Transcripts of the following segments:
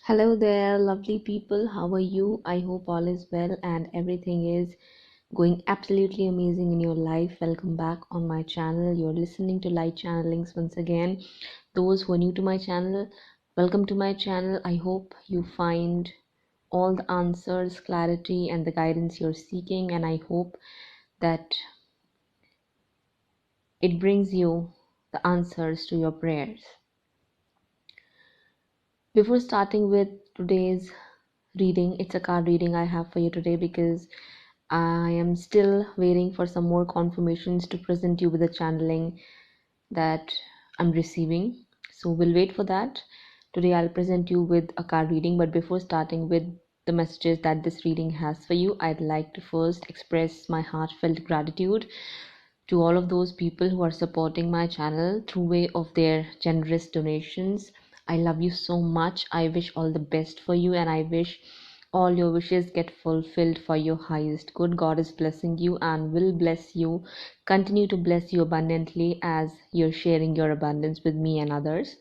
Hello there, lovely people. How are you? I hope all is well and everything is going absolutely amazing in your life. Welcome back on my channel. You're listening to Light Channelings once again. Those who are new to my channel, welcome to my channel. I hope you find all the answers, clarity, and the guidance you're seeking, and I hope that it brings you the answers to your prayers. Before starting with today's reading, it's a card reading I have for you today because I am still waiting for some more confirmations to present you with the channeling that I'm receiving. So we'll wait for that. Today I'll present you with a card reading, but before starting with the messages that this reading has for you, I'd like to first express my heartfelt gratitude to all of those people who are supporting my channel through way of their generous donations. I love you so much. I wish all the best for you, and I wish all your wishes get fulfilled for your highest good. God is blessing you and will bless you, continue to bless you abundantly as you're sharing your abundance with me and others.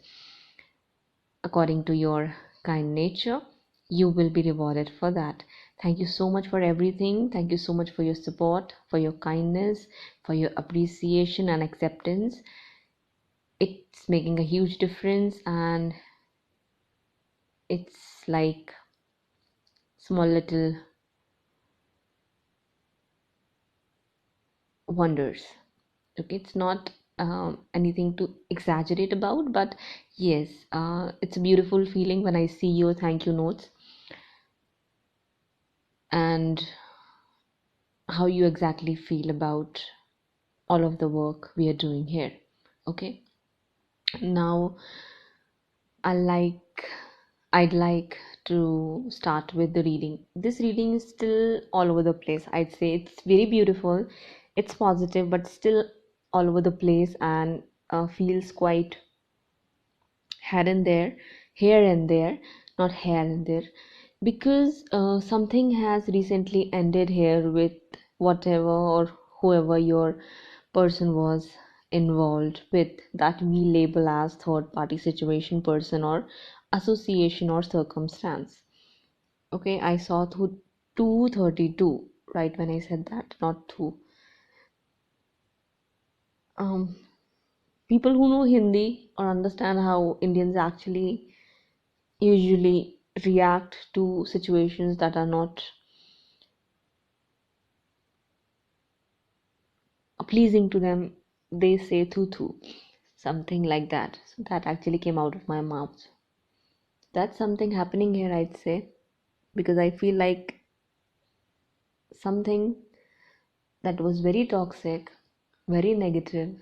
According to your kind nature, you will be rewarded for that. Thank you so much for everything. Thank you so much for your support, for your kindness, for your appreciation and acceptance. It's making a huge difference, and it's like small little wonders. Okay, it's not anything to exaggerate about, but yes, it's a beautiful feeling when I see your thank you notes and how you exactly feel about all of the work we are doing here. Okay, now I'd like to start with the reading. This reading is still all over the place. I'd say it's very beautiful, it's positive, but still all over the place, and feels quite here and there, not here and there, because something has recently ended here with whatever or whoever your person was involved with, that we label as third party situation, person, or association or circumstance. Okay, I saw 232 right when I said that, not 2. um People who know Hindi or understand how Indians actually usually react to situations that are not pleasing to them, they say tutu, something like that. So that actually came out of my mouth. That's something happening here, I'd say, because I feel like something that was very toxic, very negative,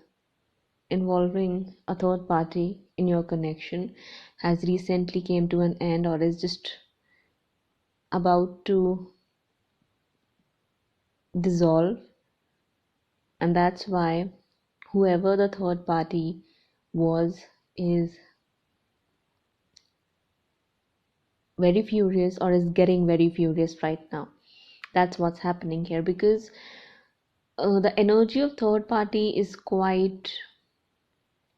involving a third party in your connection has recently came to an end, or is just about to dissolve. And that's why whoever the third party was is very furious, or is getting very furious right now. That's what's happening here, because the energy of third party is quite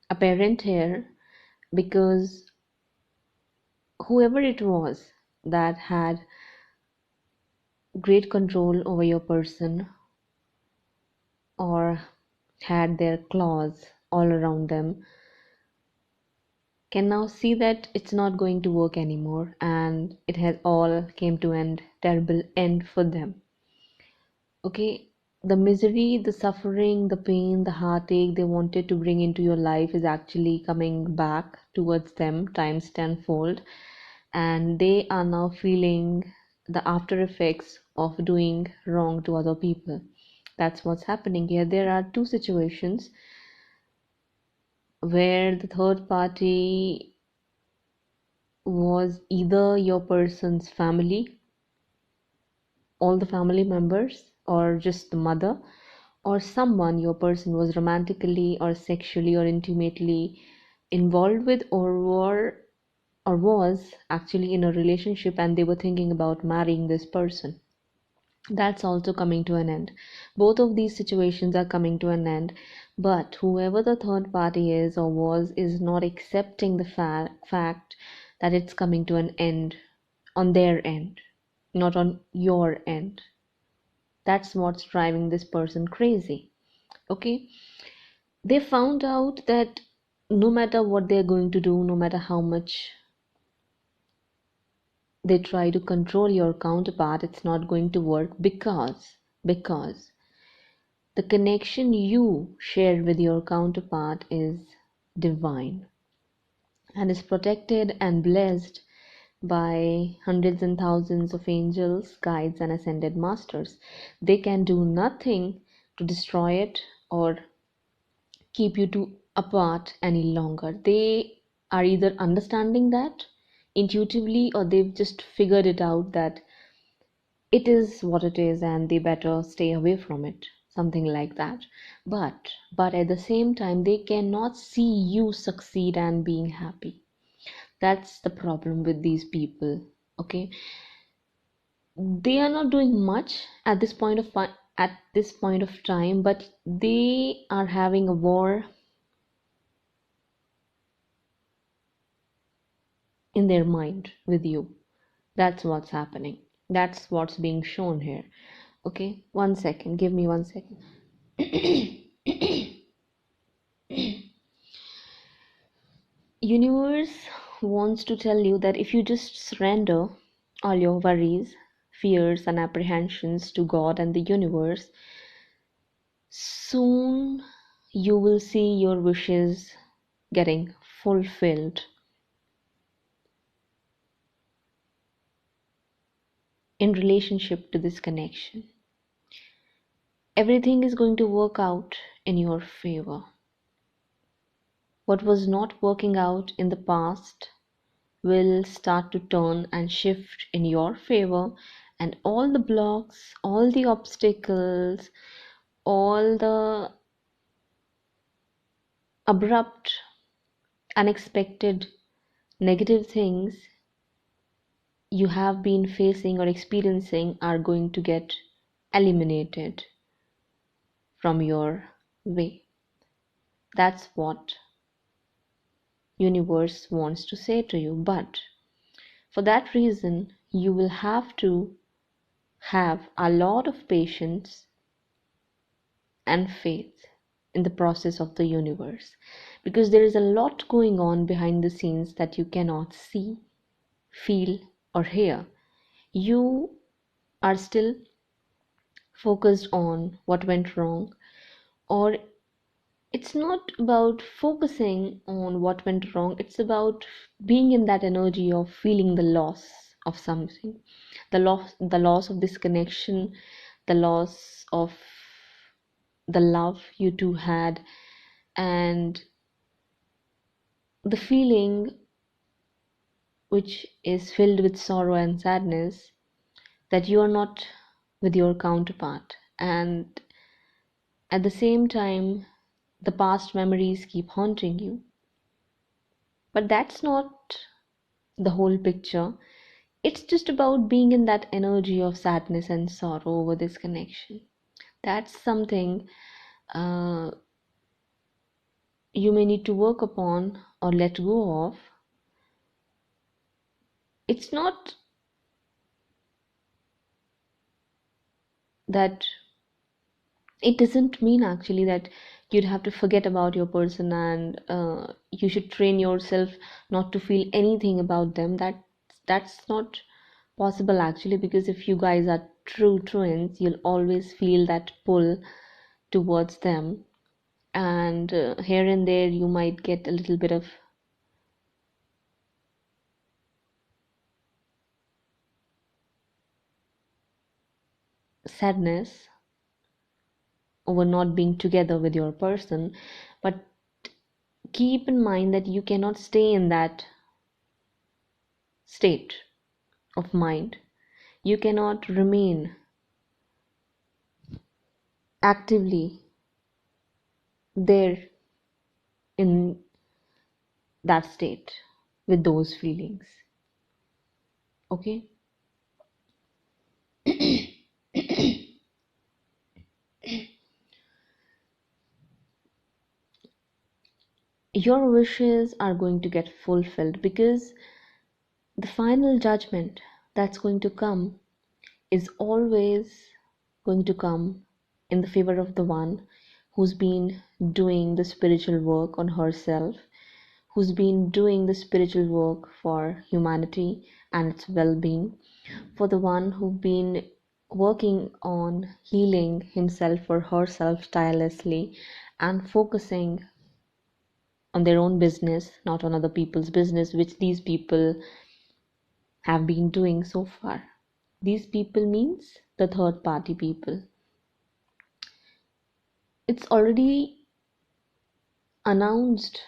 apparent here, because whoever it was that had great control over your person, or had their claws all around them, can now see that it's not going to work anymore, and it has all came to an terrible end for them. Okay, the misery, the suffering, the pain, the heartache they wanted to bring into your life is actually coming back towards them times tenfold, and they are now feeling the after effects of doing wrong to other people. That's what's happening here. There are two situations where the third party was either your person's family, all the family members, or just the mother, or someone your person was romantically or sexually or intimately involved with, or was actually in a relationship and they were thinking about marrying this person. That's also coming to an end. Both of these situations are coming to an end, but whoever the third party is or was is not accepting the fact that it's coming to an end on their end, not on your end. That's what's driving this person crazy. Okay, they found out that no matter what they're going to do, no matter how much they try to control your counterpart, it's not going to work because the connection you share with your counterpart is divine and is protected and blessed by hundreds and thousands of angels, guides, and ascended masters. They can do nothing to destroy it or keep you two apart any longer. They are either understanding that intuitively or they've just figured it out that it is what it is and they better stay away from it, something like that. But at the same time they cannot see you succeed and being happy. That's the problem with these people. Okay, they are not doing much at this point of time, but they are having a war in their mind with you. That's what's happening. That's what's being shown here. Okay, 1 second, give me 1 second. Universe wants to tell you that if you just surrender all your worries, fears, and apprehensions to God and the universe, soon you will see your wishes getting fulfilled in relationship to this connection. Everything is going to work out in your favor. What was not working out in the past will start to turn and shift in your favor, and all the blocks, all the obstacles, all the abrupt, unexpected, negative things you have been facing or experiencing are going to get eliminated from your way. That's what universe wants to say to you. But for that reason, you will have to have a lot of patience and faith in the process of the universe, because there is a lot going on behind the scenes that you cannot see, feel, or hear. You are still focused on what went wrong, or it's not about focusing on what went wrong, it's about being in that energy of feeling the loss of something, the loss of this connection, the loss of the love you two had, and the feeling which is filled with sorrow and sadness that you are not with your counterpart, and at the same time the past memories keep haunting you. But that's not the whole picture. It's just about being in that energy of sadness and sorrow over this connection. That's something uh, you may need to work upon or let go of. It's not that it doesn't mean actually that you'd have to forget about your person and you should train yourself not to feel anything about them. That's not possible actually, because if you guys are true twins, you'll always feel that pull towards them, and here and there you might get a little bit of sadness over not being together with your person, but keep in mind that you cannot stay in that state of mind. You cannot remain actively there in that state with those feelings. Okay? Your wishes are going to get fulfilled because The final judgment that's going to come is always going to come in the favor of the one who's been doing the spiritual work on herself, who's been doing the spiritual work for humanity and its well being, for the one who've been working on healing himself or herself tirelessly and focusing on their own business, not on other people's business, which these people have been doing so far. These people means the third party people. It's already announced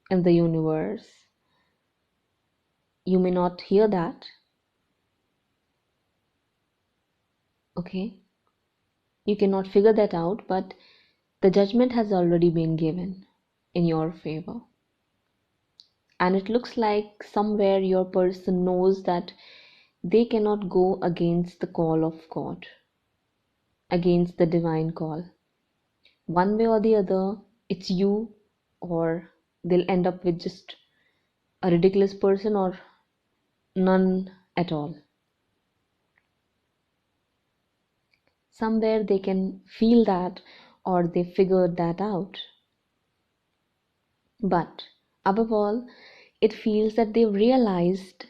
in the universe. You may not hear that, okay? You cannot figure that out, but the judgment has already been given in your favor. And it looks like somewhere your person knows that they cannot go against the call of God, against the divine call. One way or the other, it's you, or they'll end up with just a ridiculous person or none at all. Somewhere they can feel that or they figured that out. But above all, it feels that they've realized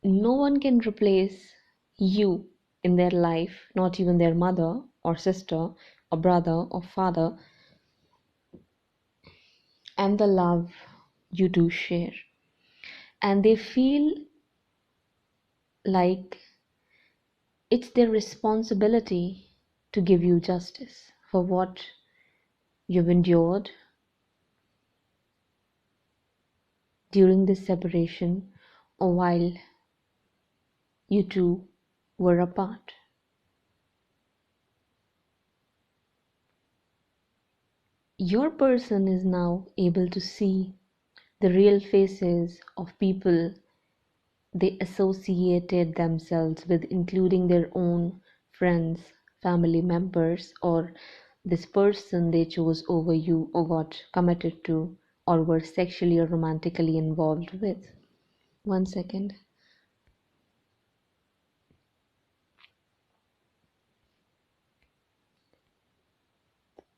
no one can replace you in their life, not even their mother or sister or brother or father, and the love you do share. And they feel like it's their responsibility to give you justice for what you've endured during this separation or while you two were apart. Your person is now able to see the real faces of people they associated themselves with, including their own friends, family members, or this person they chose over you or got committed to or were sexually or romantically involved with. One second.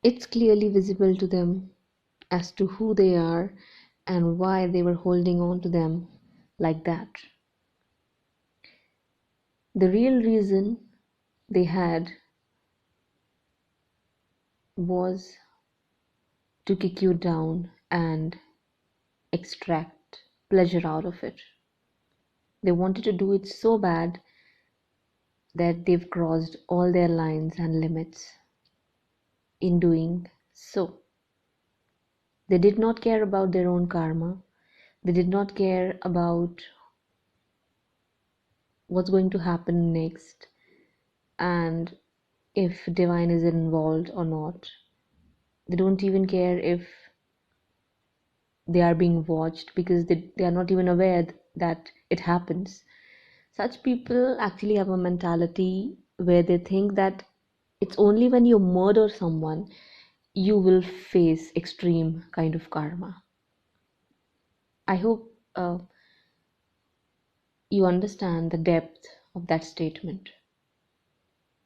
It's clearly visible to them as to who they are and why they were holding on to them like that. The real reason they had was to kick you down and extract pleasure out of it. They wanted to do it so bad that they've crossed all their lines and limits in doing so. They did not care about their own karma. They did not care about what's going to happen next and if divine is involved or not. They don't even care if they are being watched because they are not even aware that it happens. Such people actually have a mentality where they think that it's only when you murder someone you will face extreme kind of karma. I hope you understand the depth of that statement.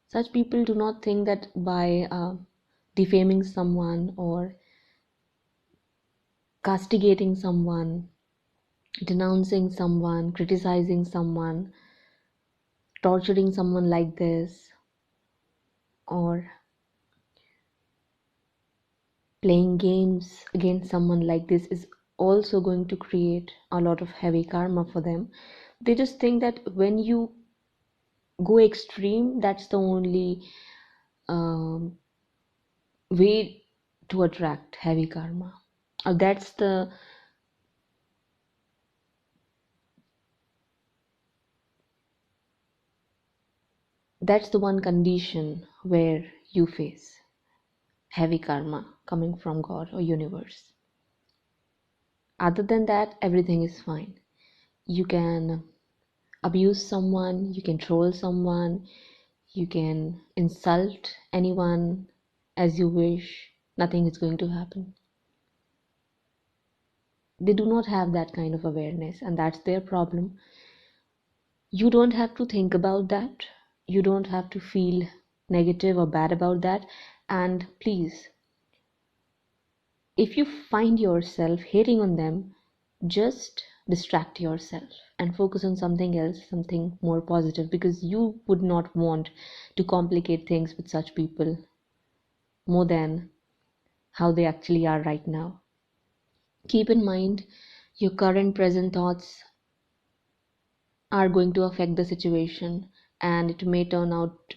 Such people do not think that by defaming someone or castigating someone, denouncing someone, criticizing someone, torturing someone like this, or playing games against someone like this is also going to create a lot of heavy karma for them. They just think that when you go extreme, that's the only um, way to attract heavy karma. Or that's the one condition where you face heavy karma coming from God or universe. Other than that, everything is fine. You can abuse someone, you can troll someone, you can insult anyone as you wish. Nothing is going to happen. They do not have that kind of awareness, and that's their problem. You don't have to think about that. You don't have to feel negative or bad about that. And please, if you find yourself hating on them, just distract yourself and focus on something else, something more positive, because you would not want to complicate things with such people more than how they actually are right now. Keep in mind, your current present thoughts are going to affect the situation, and it may turn out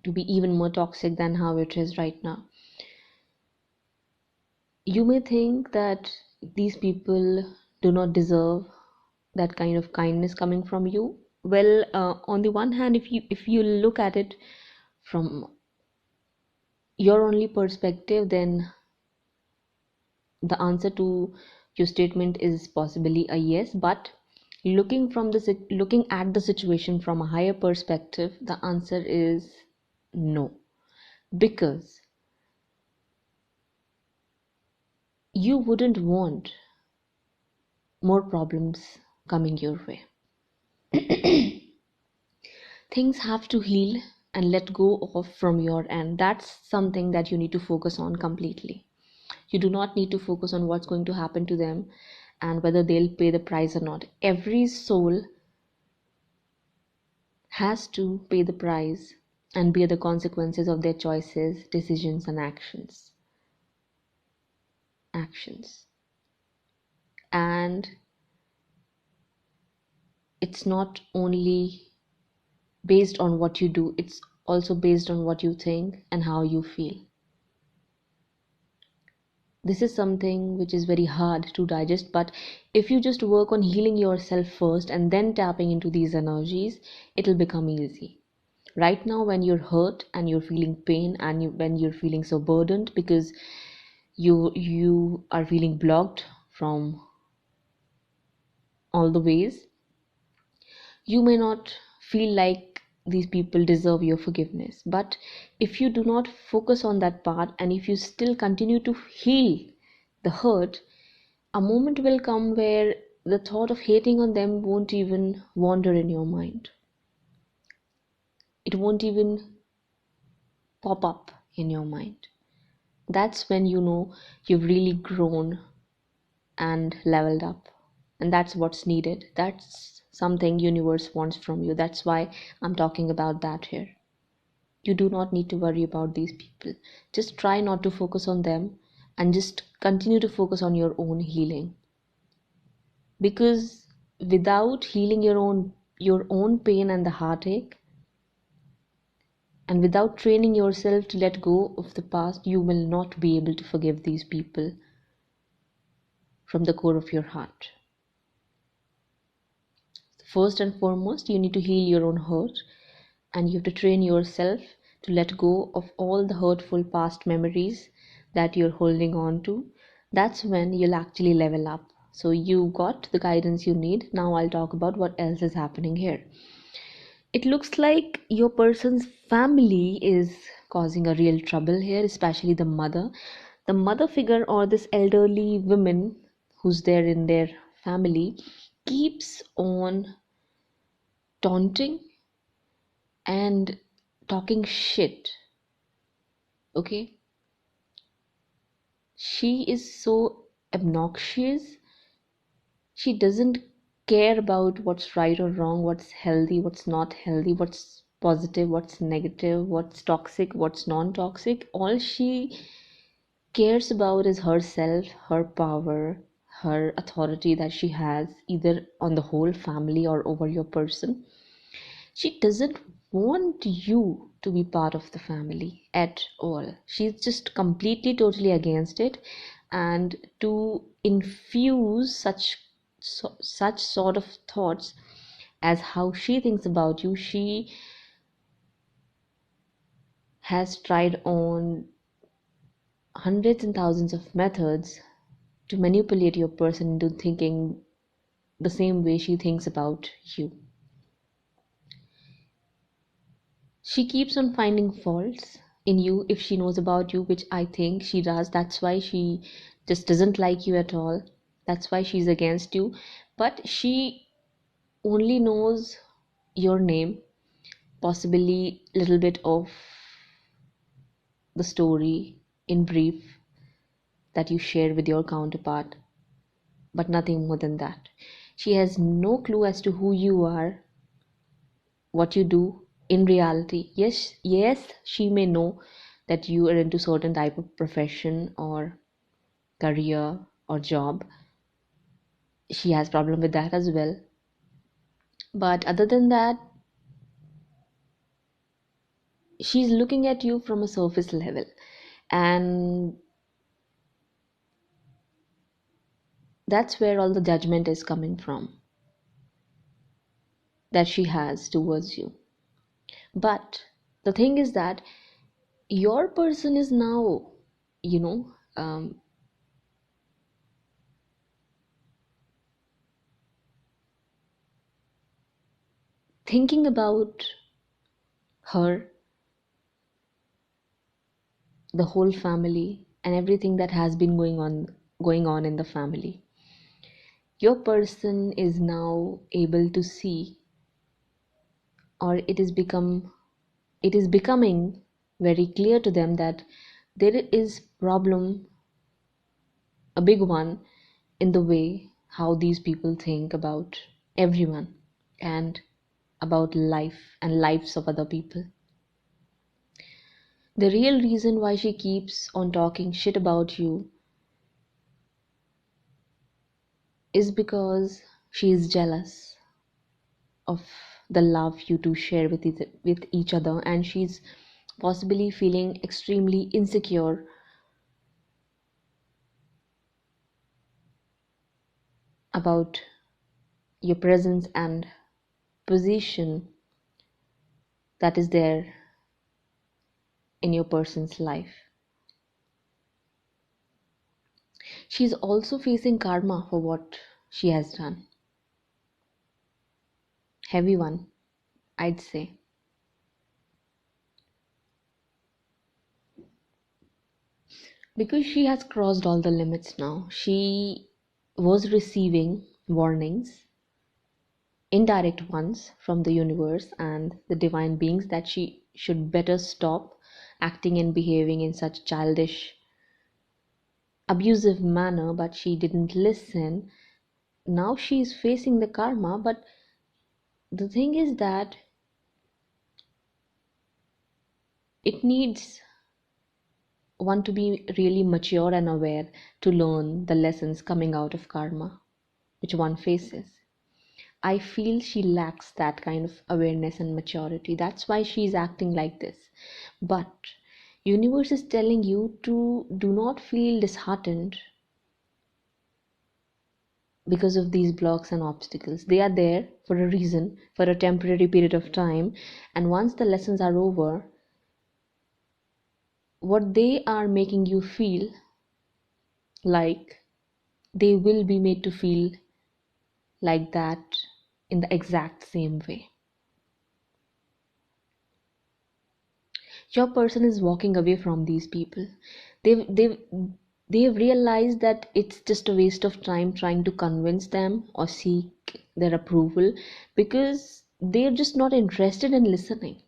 to be even more toxic than how it is right now. You may think that these people do not deserve that kind of kindness coming from you. Well, on the one hand, if you look at it from your only perspective, then the answer to your statement is possibly a yes. But looking at the situation from a higher perspective, the answer is no, because you wouldn't want more problems coming your way. Things have to heal and let go of from your end. That's something that you need to focus on completely. You do not need to focus on what's going to happen to them and whether they'll pay the price or not. Every soul has to pay the price and bear the consequences of their choices, decisions, and actions. And it's not only based on what you do, it's also based on what you think and how you feel. This is something which is very hard to digest, but if you just work on healing yourself first and then tapping into these energies, it'll become easy. Right now, when you're hurt and you're feeling pain, and when you're feeling so burdened because you are feeling blocked from all the ways, you may not feel like these people deserve your forgiveness. But if you do not focus on that part, and if you still continue to heal the hurt, a moment will come where the thought of hating on them won't even wander in your mind. It won't even pop up in your mind. That's when you know you've really grown and leveled up. And that's what's needed. That's something universe wants from you. That's why I'm talking about that here. You do not need to worry about these people. Just try not to focus on them and just continue to focus on your own healing. Because without healing your own pain and the heartache, and without training yourself to let go of the past, you will not be able to forgive these people from the core of your heart. First and foremost, you need to heal your own hurt, and you have to train yourself to let go of all the hurtful past memories that you're holding on to. That's when you'll actually level up. So you got the guidance you need. Now I'll talk about what else is happening here. It looks like your person's family is causing a real trouble here, especially the mother. The mother figure, or this elderly woman who's there in their family, keeps on taunting and talking shit. Okay? She is so obnoxious. She doesn't care about what's right or wrong, what's healthy, what's not healthy, what's positive, what's negative, what's toxic, what's non-toxic. All she cares about is herself, her power, her authority that she has either on the whole family or over your person. She doesn't want you to be part of the family at all. She's just completely, totally against it. And to infuse such sort of thoughts as how she thinks about you, she has tried on hundreds and thousands of methods to manipulate your person into thinking the same way she thinks about you. She keeps on finding faults in you if she knows about you, which I think she does. That's why she just doesn't like you at all. That's why she's against you. But she only knows your name, possibly a little bit of the story in brief that you share with your counterpart, but nothing more than that. She has no clue as to who you are, what you do in reality. Yes, yes, she may know that you are into certain type of profession or career or job. She has problem with that as well. But other than that, she's looking at you from a surface level, and that's where all the judgment is coming from that she has towards you. But the thing is that your person is now, you know, thinking about her, the whole family, and everything that has been going on in the family. Your person is now able to see, or it is becoming very clear to them that there is problem, a big one, in the way how these people think about everyone and about life and lives of other people. The real reason why she keeps on talking shit about you is because she is jealous of the love you two share with each other, and she's possibly feeling extremely insecure about your presence and position that is there in your person's life. She's also facing karma for what she has done. Heavy one, I'd say. Because she has crossed all the limits now. She was receiving warnings, indirect ones, from the universe and the divine beings that she should better stop acting and behaving in such childish, abusive manner, but she didn't listen. Now she is facing the karma, but the thing is that it needs one to be really mature and aware to learn the lessons coming out of karma which one faces. I feel she lacks that kind of awareness and maturity. That's why she's acting like this. But universe is telling you to do not feel disheartened because of these blocks and obstacles. They are there for a reason, for a temporary period of time, and once the lessons are over, what they are making you feel like, they will be made to feel like that in the exact same way. Your person is walking away from these people. They've they've they've realized that it's just a waste of time trying to convince them or seek their approval, because they're just not interested in listening.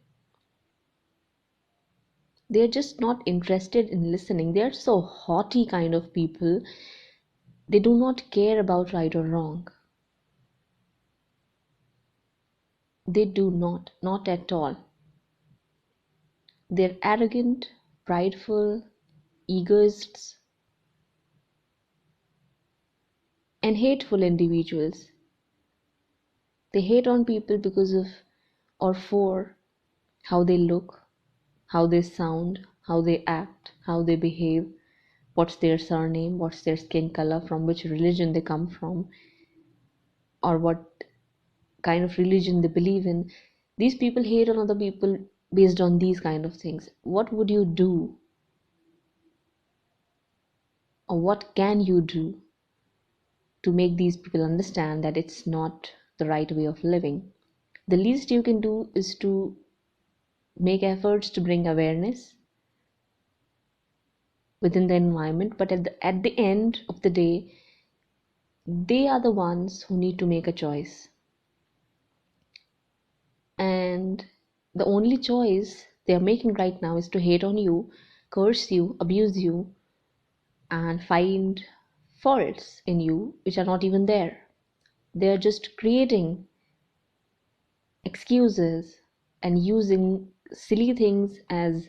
They're just not interested in listening. They're so haughty kind of people. They do not care about right or wrong. They do not at all. They're arrogant, prideful, egoists, and hateful individuals. They hate on people because of or for how they look, how they sound, how they act, how they behave, what's their surname, what's their skin color, from which religion they come from, or what kind of religion they believe in. These people hate on other people based on these kind of things. What would you do, or what can you do to make these people understand that it's not the right way of living? The least you can do is to make efforts to bring awareness within the environment, but at the end of the day, they are the ones who need to make a choice. And the only choice they are making right now is to hate on you, curse you, abuse you, and find faults in you which are not even there. They are just creating excuses and using silly things as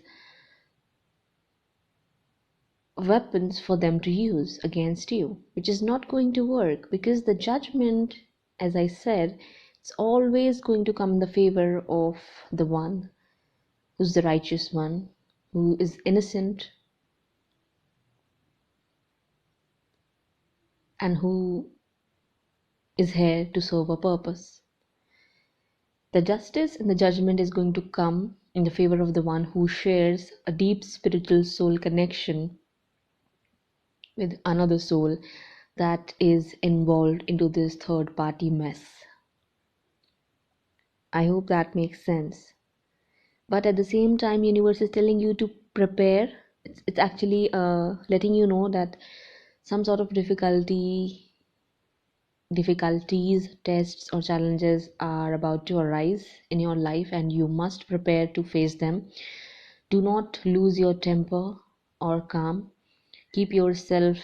weapons for them to use against you, which is not going to work, because the judgment, as I said, it's always going to come in the favor of the one who's the righteous one, who is innocent, and who is here to serve a purpose. The justice and the judgment is going to come in the favor of the one who shares a deep spiritual soul connection with another soul that is involved into this third party mess. I hope that makes sense. But at the same time, universe is telling you to prepare. It's actually letting you know that some sort of difficulties, tests, or challenges are about to arise in your life, and you must prepare to face them. Do not lose your temper or calm. Keep yourself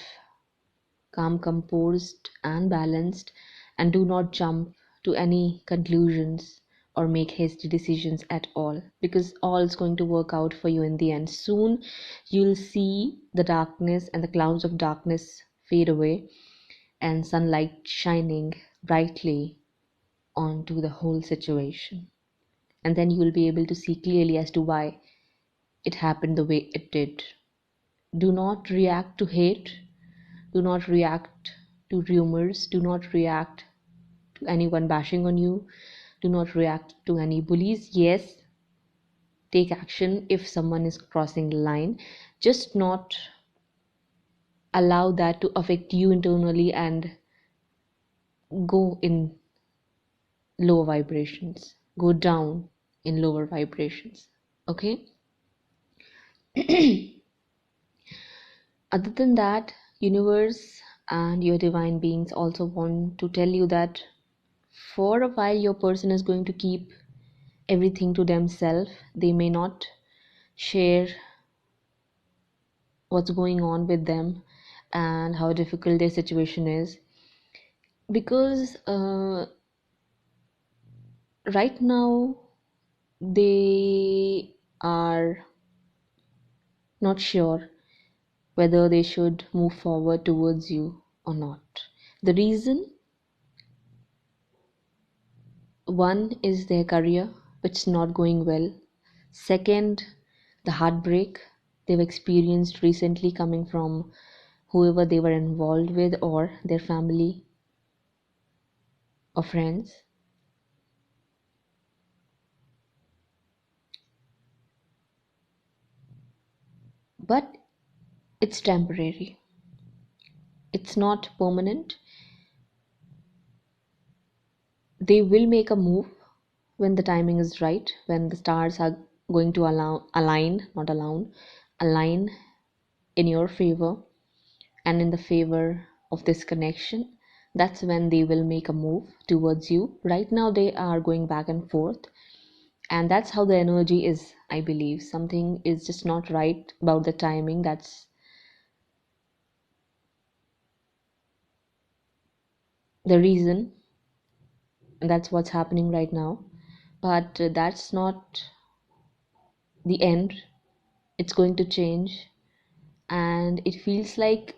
calm, composed, and balanced, and do not jump to any conclusions or make hasty decisions at all, because all is going to work out for you in the end. Soon you'll see the darkness and the clouds of darkness fade away and sunlight shining brightly onto the whole situation. And then you will be able to see clearly as to why it happened the way it did. Do not react to hate. Do not react to rumors. Do not react to anyone bashing on you. Do not react to any bullies. Yes, take action if someone is crossing the line. Just not allow that to affect you internally and go in lower vibrations. Go down in lower vibrations. Okay? Other than that, universe and your divine beings also want to tell you that for a while your person is going to keep everything to themselves. They may not share what's going on with them and how difficult their situation is, because right now they are not sure whether they should move forward towards you or not. The reason, one is their career, which is not going well. Second, the heartbreak they've experienced recently coming from whoever they were involved with, or their family or friends. But it's temporary, it's not permanent. They will make a move when the timing is right, when the stars are going to align in your favor and in the favor of this connection. That's when they will make a move towards you. Right now they are going back and forth, and that's how the energy is. I believe something is just not right about the timing. That's the reason, and that's what's happening right now. But that's not the end. It's going to change, and it feels like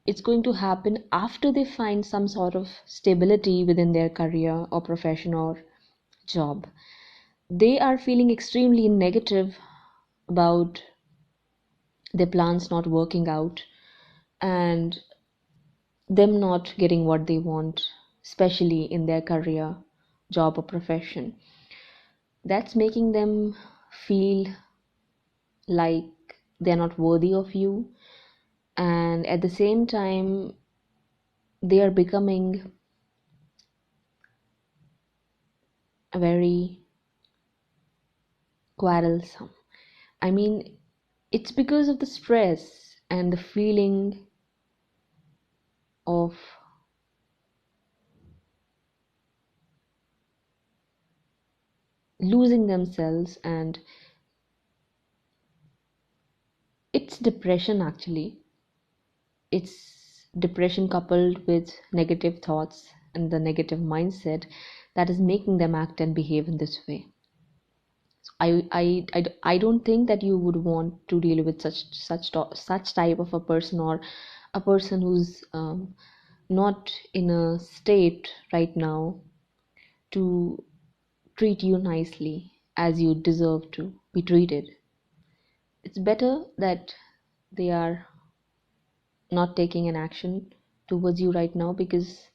it's going to happen after they find some sort of stability within their career or profession or job. They are feeling extremely negative about their plans not working out and them not getting what they want, especially in their career, job, or profession. That's making them feel like they're not worthy of you, and at the same time they are becoming very quarrelsome. I mean, it's because of the stress and the feeling of losing themselves, and it's depression actually. It's depression coupled with negative thoughts and the negative mindset that is making them act and behave in this way. I don't think that you would want to deal with such type of a person, or a person who's not in a state right now to treat you nicely as you deserve to be treated. It's better that they are not taking an action towards you right now, because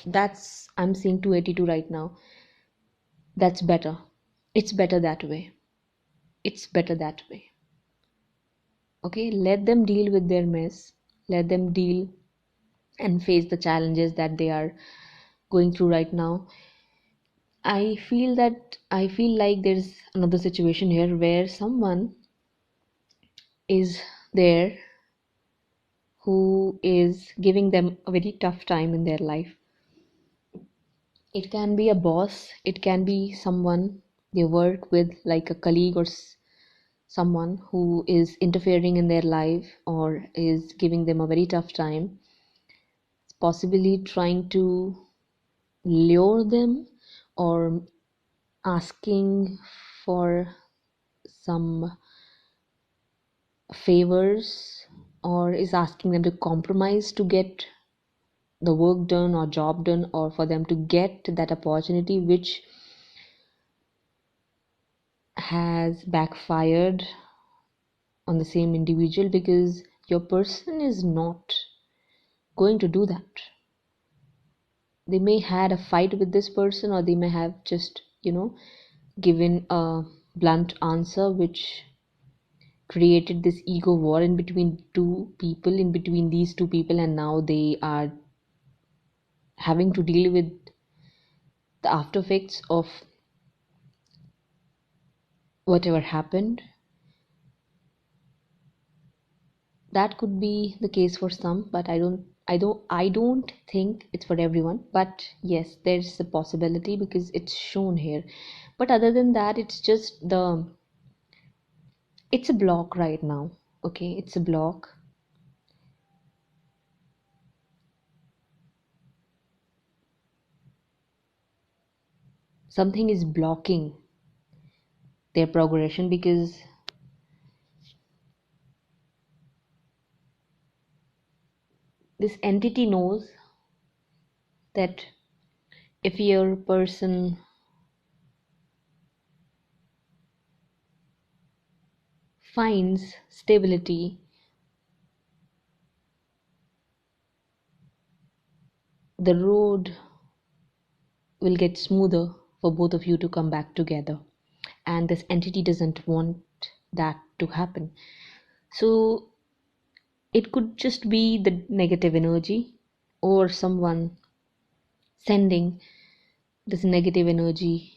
that's, I'm seeing 282 right now. That's better. It's better that way. It's better that way. Okay, let them deal with their mess. Let them deal and face the challenges that they are going through right now. I feel like there's another situation here where someone is there who is giving them a very tough time in their life. It can be a boss, it can be someone they work with, like a colleague, or someone who is interfering in their life or is giving them a very tough time, possibly trying to lure them, or asking for some favors, or is asking them to compromise to get the work done or job done, or for them to get that opportunity which has backfired on the same individual, because your person is not going to do that. They may had a fight with this person, or they may have just, given a blunt answer which created this ego war in between these two people, and now they are having to deal with the after effects of whatever happened. That could be the case for some, but I don't think it's for everyone. But yes, there's a possibility because it's shown here. But other than that, it's a block right now. Okay, it's a block. Something is blocking their progression, because this entity knows that if your person finds stability, the road will get smoother for both of you to come back together. And this entity doesn't want that to happen. So it could just be the negative energy, or someone sending this negative energy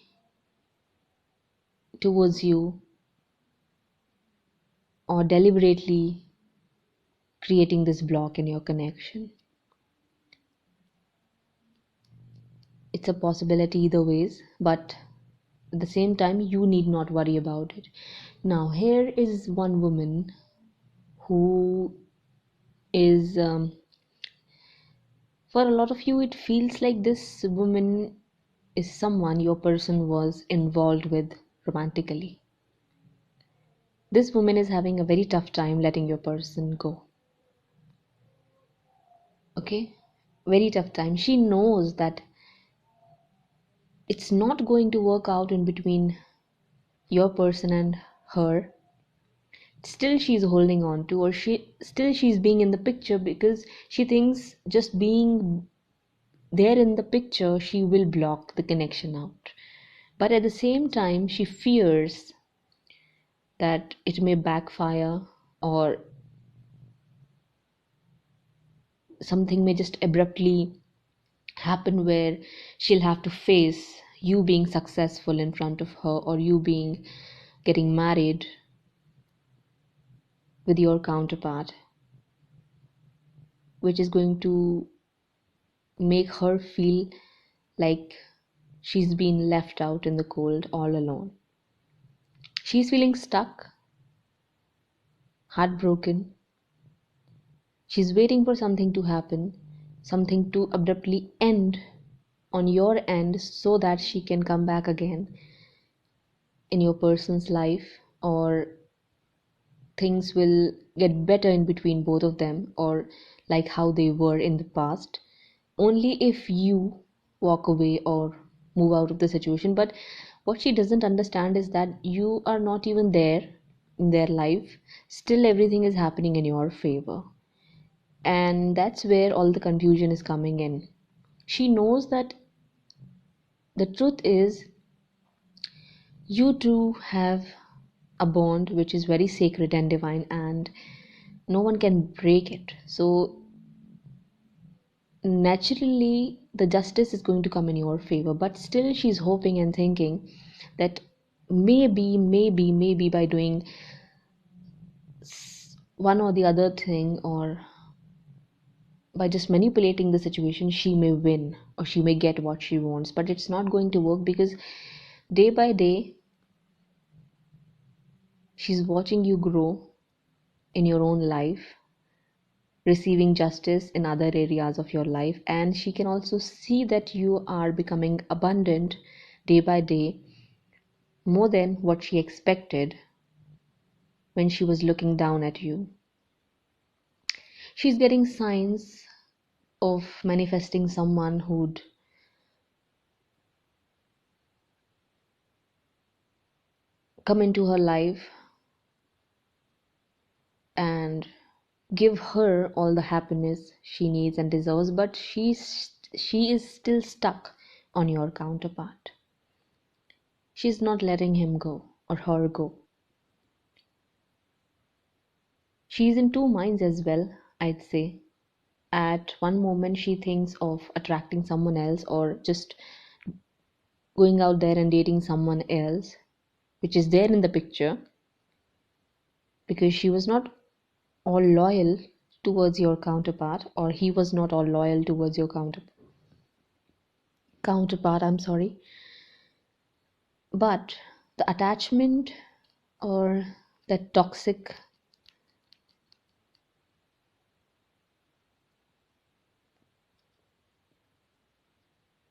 towards you, or deliberately creating this block in your connection. It's a possibility either ways, but at the same time, you need not worry about it. Now, here is one woman who is, for a lot of you, it feels like this woman is someone your person was involved with romantically. This woman is having a very tough time letting your person go. Okay? Very tough time. She knows that it's not going to work out in between your person and her. Still she's holding on to, or she's being in the picture, because she thinks just being there in the picture she will block the connection out. But at the same time, she fears that it may backfire, or something may just abruptly happen where she'll have to face you being successful in front of her, or you being getting married with your counterpart, which is going to make her feel like she's been left out in the cold all alone. She's feeling stuck, heartbroken. She's waiting for something to happen, something to abruptly end on your end so that she can come back again in your person's life, or things will get better in between both of them, or like how they were in the past, only if you walk away or move out of the situation. But what she doesn't understand is that you are not even there in their life, still everything is happening in your favor. And that's where all the confusion is coming in. She knows that the truth is, you two have a bond which is very sacred and divine, and no one can break it. So naturally the justice is going to come in your favor, but still she's hoping and thinking that maybe by doing one or the other thing, or by just manipulating the situation, she may win or she may get what she wants. But it's not going to work, because day by day she's watching you grow in your own life, receiving justice in other areas of your life, and she can also see that you are becoming abundant day by day, more than what she expected when she was looking down at you. She's getting signs of manifesting someone who'd come into her life and give her all the happiness she needs and deserves, but she is still stuck on your counterpart. She's not letting him go or her go. She's in two minds as well, I'd say. At one moment she thinks of attracting someone else, or just going out there and dating someone else, which is there in the picture, because she was not all loyal towards your counterpart, or he was not all loyal towards your counterpart, I'm sorry. But the attachment, or that the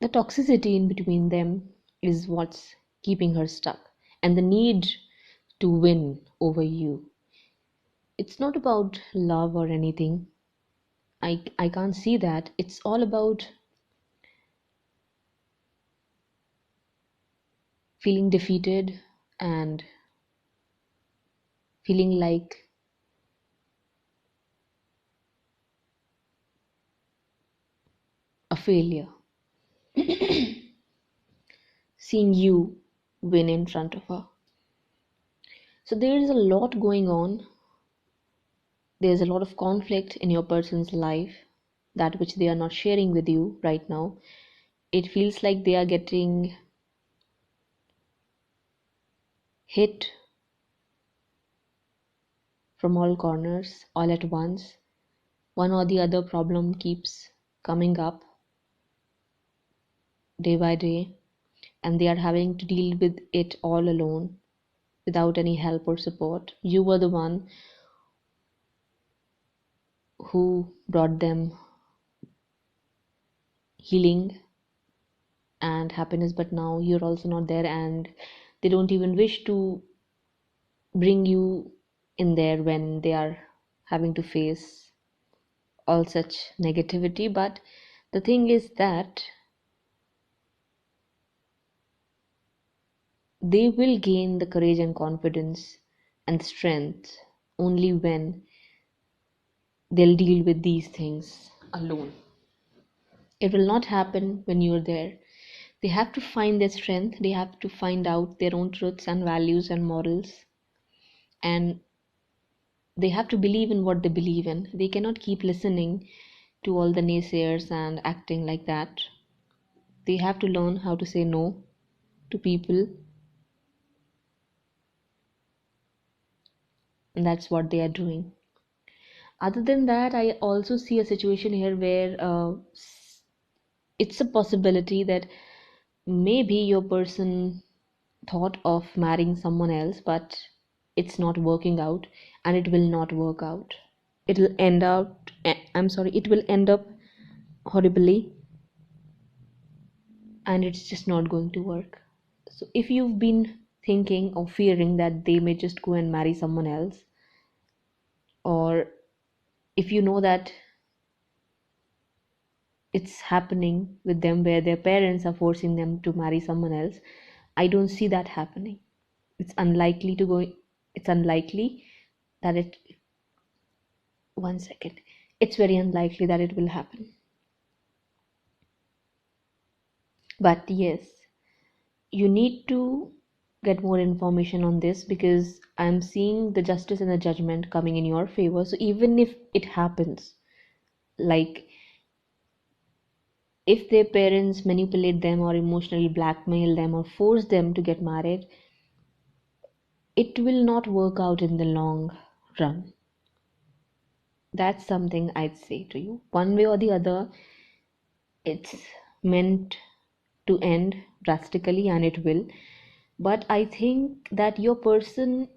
toxicity in between them is what's keeping her stuck, and the need to win over you. It's not about love or anything. I can't see that. It's all about feeling defeated and feeling like a failure, seeing you win in front of her. So there is a lot going on. There's a lot of conflict in your person's life, that which they are not sharing with you right now. It feels like they are getting hit from all corners all at once. One or the other problem keeps coming up day by day, and they are having to deal with it all alone without any help or support. You were the one who brought them healing and happiness, but now you're also not there, and they don't even wish to bring you in there when they are having to face all such negativity. But the thing is that they will gain the courage and confidence and strength only when they'll deal with these things alone. It will not happen when you're there. They have to find their strength, they have to find out their own truths and values and morals, and they have to believe in what they believe in. They cannot keep listening to all the naysayers and acting like that. They have to learn how to say no to people, and that's what they are doing. Other than that, I also see a situation here where It's a possibility that maybe your person thought of marrying someone else, but it's not working out, and it will not work out. It'll end out, I'm sorry, it will end up horribly, and it's just not going to work. So if you've been thinking or fearing that they may just go and marry someone else, or if you know that it's happening with them where their parents are forcing them to marry someone else, I don't see that happening. It's unlikely to go, it's unlikely that it, one second, it's very unlikely that it will happen. But yes, you need to get more information on this, because I'm seeing the justice and the judgment coming in your favor. So even if it happens, like if their parents manipulate them or emotionally blackmail them or force them to get married, it will not work out in the long run. That's something I'd say to you. One way or the other, it's meant to end drastically, and it will. But I think that your person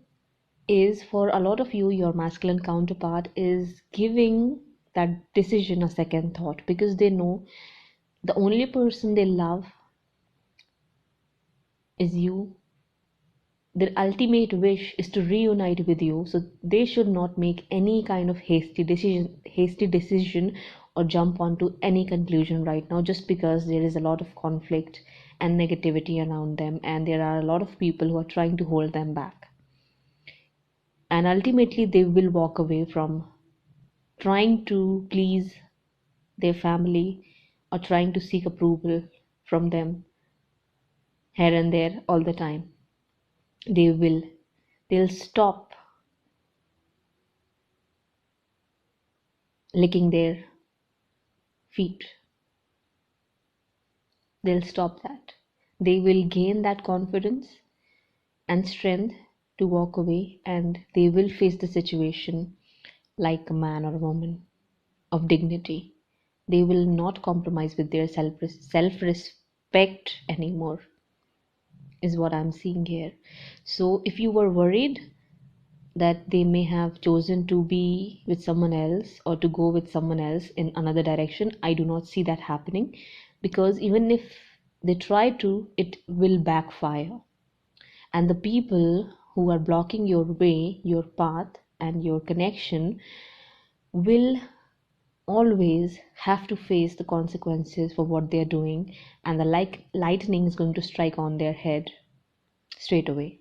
is, for a lot of you, your masculine counterpart is giving that decision a second thought, because they know the only person they love is you. Their ultimate wish is to reunite with you, so they should not make any kind of hasty decision or jump onto any conclusion right now, just because there is a lot of conflict and negativity around them, and there are a lot of people who are trying to hold them back. And ultimately they will walk away from trying to please their family or trying to seek approval from them here and there all the time. They'll stop licking their feet. They'll stop that. They will gain that confidence and strength to walk away, and they will face the situation like a man or a woman of dignity. They will not compromise with their self-respect anymore, is what I'm seeing here. So if you were worried that they may have chosen to be with someone else or to go with someone else in another direction, I do not see that happening, because even if they try to, it will backfire. And the people who are blocking your way, your path, and your connection will always have to face the consequences for what they're doing, and the lightning is going to strike on their head straight away.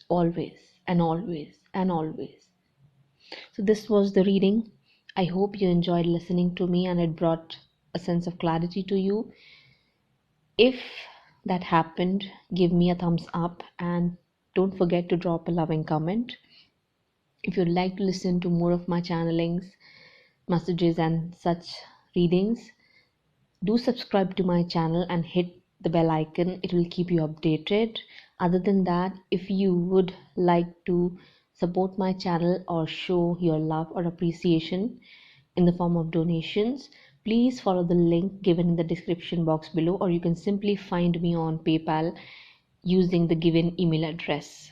Always and always and always. So, this was the reading. I hope you enjoyed listening to me and it brought a sense of clarity to you. If that happened, give me a thumbs up and don't forget to drop a loving comment. If you'd like to listen to more of my channelings, messages, and such readings, do subscribe to my channel and hit the bell icon. It will keep you updated. Other than that, if you would like to support my channel or show your love or appreciation in the form of donations, please follow the link given in the description box below, or you can simply find me on PayPal using the given email address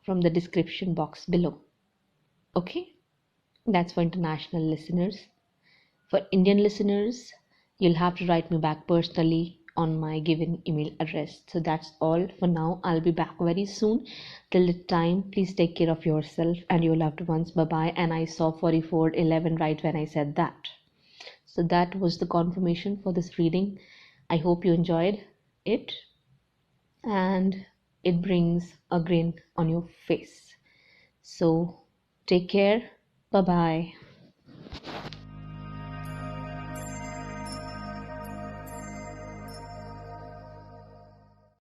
from the description box below. Okay, that's for international listeners. For Indian listeners, you'll have to write me back personally on my given email address. So that's all for now. I'll be back very soon. Till the time, please take care of yourself and your loved ones. Bye bye. And I saw 4411 right when I said that. So that was the confirmation for this reading. I hope you enjoyed it and it brings a grin on your face. So take care. Bye bye.